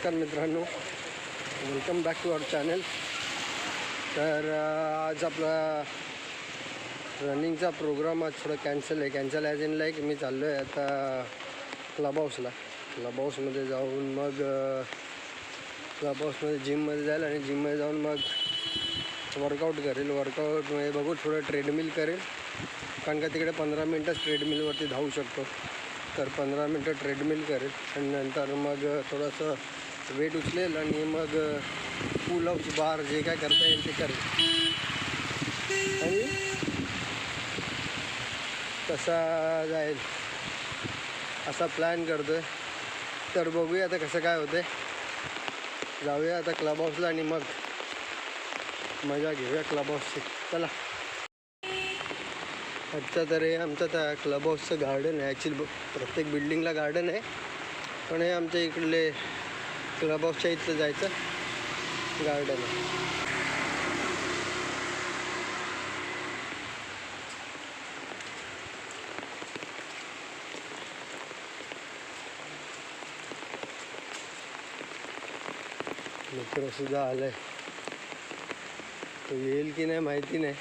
नमस्कार मित्रांनो, welcome back to our channel. तर आज आपला रनिंगचा प्रोग्राम आज थोडा कॅन्सल ॲज इन लाईक मी चाललो आहे आता क्लब हाऊसमध्ये जाऊन मग क्लब हाऊसमध्ये जिममध्ये जाईल आणि जिममध्ये जाऊन मग वर्कआउट वर्कआउटमध्ये बघू थोडं ट्रेडमिल करेल, कारण का तिकडे 15 मिनटं ट्रेडमिलवरती धावू शकतो. तर 15 मिनटं ट्रेडमिल करेल आणि नंतर मग थोडंसं वेट उचलेल आणि मग पुलअप्स बार जे काय करता येईल ते करेल. आणि कसा जाईल असा प्लॅन करतो आहे. तर बघूया आता कसं काय होतं. जाऊया आता क्लब हाऊसला आणि मग मजा घेऊया क्लब हाऊसची. चला. अच्छा, तर हे आमचं त्या क्लब हाऊसचं गार्डन आहे. ॲक्च्युली प्रत्येक बिल्डिंगला गार्डन आहे, पण हे आमच्या इकडले क्लब हाऊसच्या इथलं जायचं गार्डन आहे. मित्रसुद्धा आलं आहे, तो येईल की नाही माहिती नाही.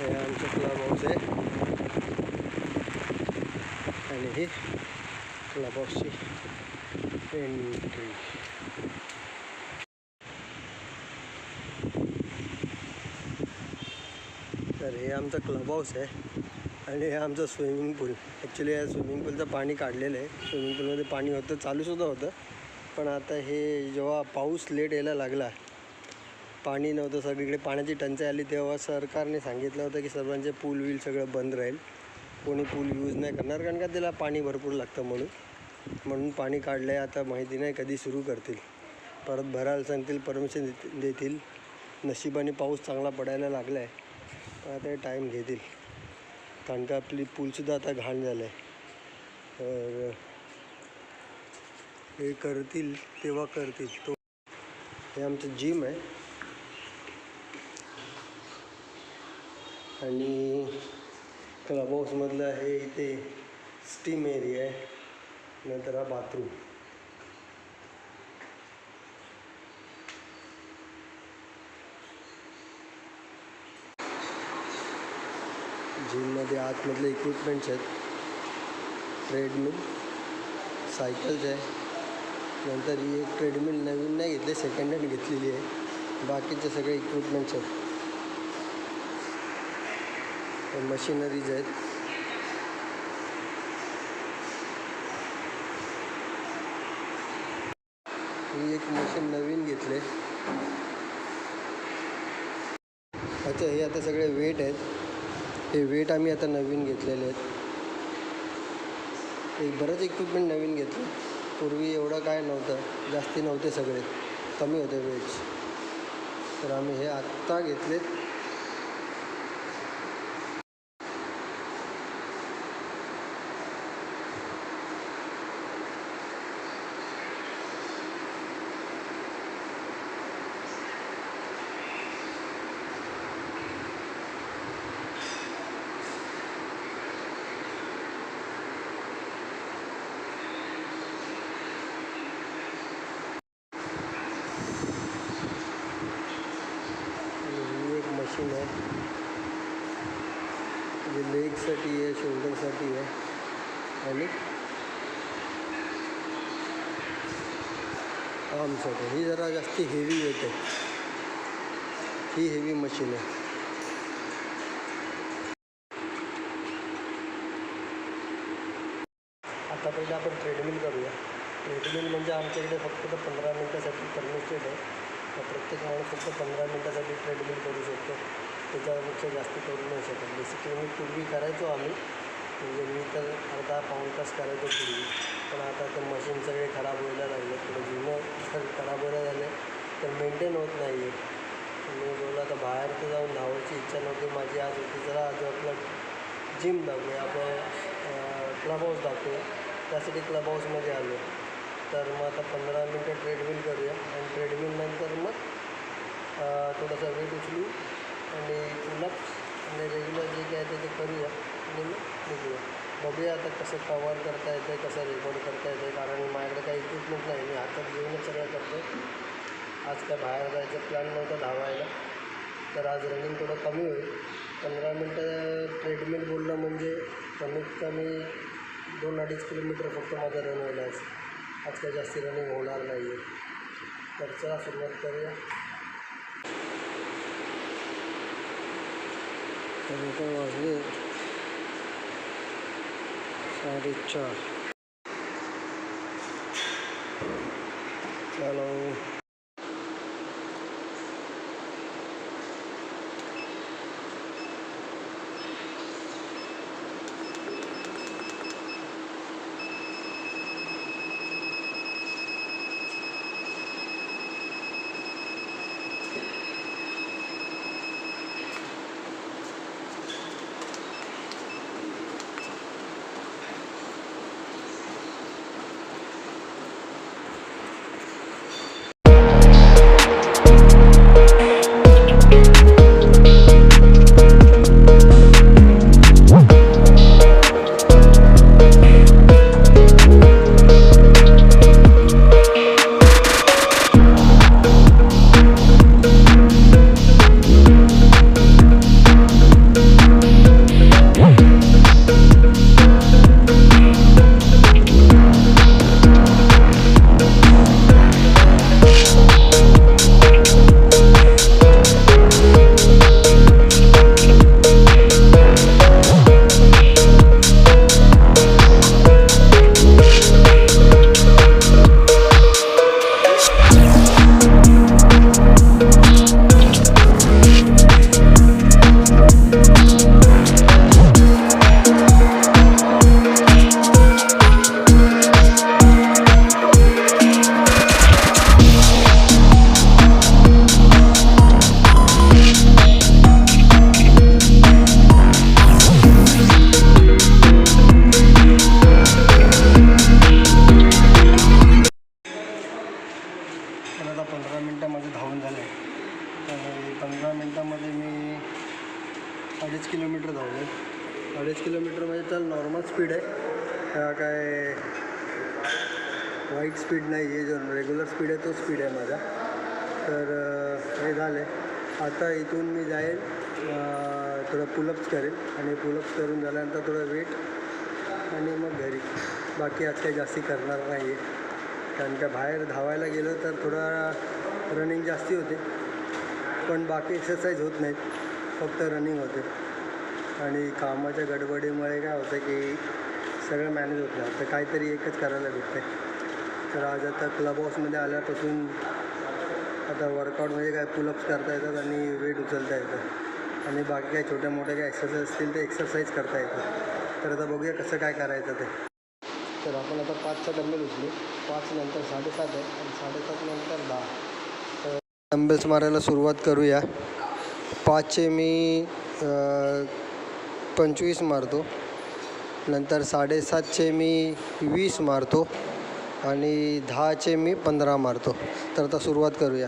हे आमचं क्लब हाऊस आहे आणि ही क्लब हाऊसची एंट्री. तर हे आमचं क्लब हाऊस आहे आणि हे आमचं स्विमिंग पूल. ॲक्च्युली या स्विमिंग पूलचं पाणी काढलेलं आहे. स्विमिंग पूलमध्ये पाणी होतं, चालूसुद्धा होतं, पण आता हे जेव्हा पाऊस लेट यायला लागला, पाणी नव्हतं, सगळीकडे पाण्याची टंचाई आली, तेव्हा सरकारने सांगितलं होतं की सर्वांचे पूल सगळं बंद राहील, कोणी पूल यूज नाही करणार, कारण का त्याला पाणी भरपूर लागतं म्हणून पाणी काढलं आहे. आता माहिती नाही कधी सुरू करतील, परत भरायला सांगतील, परमिशन देतील. नशिबाने पाऊस चांगला पडायला लागला आहे, पण आता टाईम घेतील, कारण का आपली पूलसुद्धा आता घाण झालं आहे. तर हे करतील तेव्हा करतील. तो हे आमचं जिम आहे आणि क्लब हाऊसमधलं हे इथे स्टीम एरिया आहे, नंतर हा बाथरूम. जिममध्ये आतमधले इक्विपमेंट्स आहेत, ट्रेडमिल, सायकल्स आहे, नंतर ही एक ट्रेडमिल नवीन नाही घेतली, सेकंड हँड घेतलेली आहे. बाकीचे सगळे इक्विपमेंट्स आहेत, मशिनरीज आहेत. ही एक मशीन नवीन घेतले. अच्छा, हे आता सगळे वेट आहेत, हे वेट आम्ही आता नवीन घेतलेले आहेत. एक बरंच इक्विपमेंट नवीन घेतलं. पूर्वी एवढं काय नव्हतं, जास्ती नव्हते, सगळे कमी होते वेट्स, तर आम्ही हे आत्ता घेतलेत. मशीन आहे, जे लेगसाठी आहे, शोल्डरसाठी आहे आणि आर्मसाठी. ही जरा जास्ती हेवी येते, ही हेवी मशीन आहे. आता पहिलं आपण ट्रेडमिल करूया. ट्रेडमिल म्हणजे आमच्या इकडे फक्त 15 मिनटासाठी परमिटेड आहे. प्रत्येक माणूस फक्त 15 मिनटासाठी ट्रेडमिल करू शकतो, त्याच्यापेक्षा जास्त करू नाही शकत. बेसिकली मी पूर्वी करायचो आम्ही, म्हणजे मी तर अर्धा पाऊण तास करायचो पूर्वी. पण आता ते मशीन सगळे खराब व्हायला लागले, थोडं जुनं तर खराब व्हायला झाले तर मेंटेन होत नाही आहे. मी बोललो आता बाहेर तर जाऊन धावायची इच्छा नव्हती माझी, आज होती जरा आज आपलं जिम दाखवूया, आपण क्लब हाऊस दाखवूया, त्यासाठी क्लब हाऊसमध्ये आलो. तर मग आता 15 मिनटं ट्रेडमिल करूया आणि ट्रेडमिलनंतर मग थोडासा वेट उचलू आणि पुलअप्स आणि रेग्युलर जे काय ते करूया आणि मग निघूया. बघूया आता कसं कवर करता येतं, कसं रेकॉर्ड करता येतं, कारण माझ्याकडे काही इक्विपमेंट नाही, मी हातात घेऊनच सगळं करतो. आज काय बाहेर जायचं प्लॅन नव्हता धावायला, तर आज रनिंग थोडं कमी होईल. 15 मिनटं ट्रेडमिल बोललं म्हणजे कमीत कमी 2-2.5 किलोमीटर फक्त माझं रन होईल. आज काही जास्ती रनिंग होणार नाही आहे. तर चला सुरुवात करूया. तर इथे वाजले 4:30. चलो आता 15 मिनटामध्ये धावून झाले आणि 15 मिनटामध्ये मी 2.5 किलोमीटर धावले. 2.5 किलोमीटर म्हणजे तर नॉर्मल स्पीड आहे, काय वाईट स्पीड नाही आहे, जो रेग्युलर स्पीड आहे तो स्पीड आहे माझा. तर हे झाले. आता इथून मी जाईल थोडं पुलअप्स करेल आणि पुलअप्स करून झाल्यानंतर थोडं वेट आणि मग घरी. बाकी आज काही जास्ती करणार नाही आहे, कारण का बाहेर धावायला गेलं तर थोडा रनिंग जास्ती होते, पण बाकी एक्सरसाइज होत नाहीत, फक्त रनिंग होते. आणि कामाच्या गडबडीमुळे काय होतं की सगळं मॅनेज होत नाही, तर काहीतरी एकच करायला भेटतं आहे. तर आज आता क्लब हाऊसमध्ये आल्यापासून आता वर्कआउटमध्ये काय पुलअप्स करता येतात आणि वेट उचलता येतं आणि बाकी काही छोट्या मोठ्या काही एक्सरसाइज असतील ते एक्सरसाइज करता येतात. तर आता बघूया कसं काय करायचं ते. तर आपण आता 5चा डंबेल उचलू. 5 नंतर 7.5 आहे आणि 7.5 नंतर 10. तर डंबेल्स मारायला सुरुवात करूया. 5चे मी 25 मारतो, नंतर 7.5चे मी 20 मारतो आणि 10चे मी 15 मारतो. तर आता सुरुवात करूया.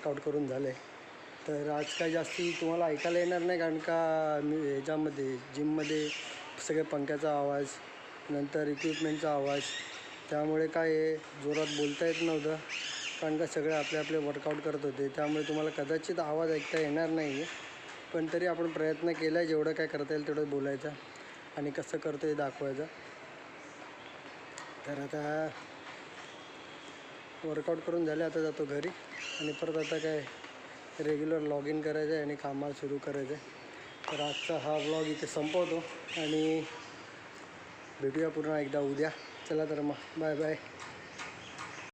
वर्कआउट करून झालं आहे. तर आज काही जास्ती तुम्हाला ऐकायला येणार नाही, कारण का मी ह्याच्यामध्ये जिममध्ये सगळे पंख्याचा आवाज, नंतर इक्विपमेंटचा आवाज, त्यामुळे काय आहे जोरात बोलता येत नव्हतं, कारण का सगळे आपले वर्कआउट करत होते. त्यामुळे तुम्हाला कदाचित आवाज ऐकता येणार नाही आहे. पण तरी आपण प्रयत्न केला आहे जेवढं काय करता येईल तेवढं बोलायचं आणि कसं करतो हे दाखवायचं. तर आता वर्कआउट करून झाले, आता जातो घरी आणि परत आता काय रेग्युलर लॉग इन करायचं आहे आणि कामाला सुरू करायचं आहे. तर आजचा हा व्लॉग इथे संपवतो आणि भेटूया पुन्हा एकदा उद्या. चला तर मग बाय बाय.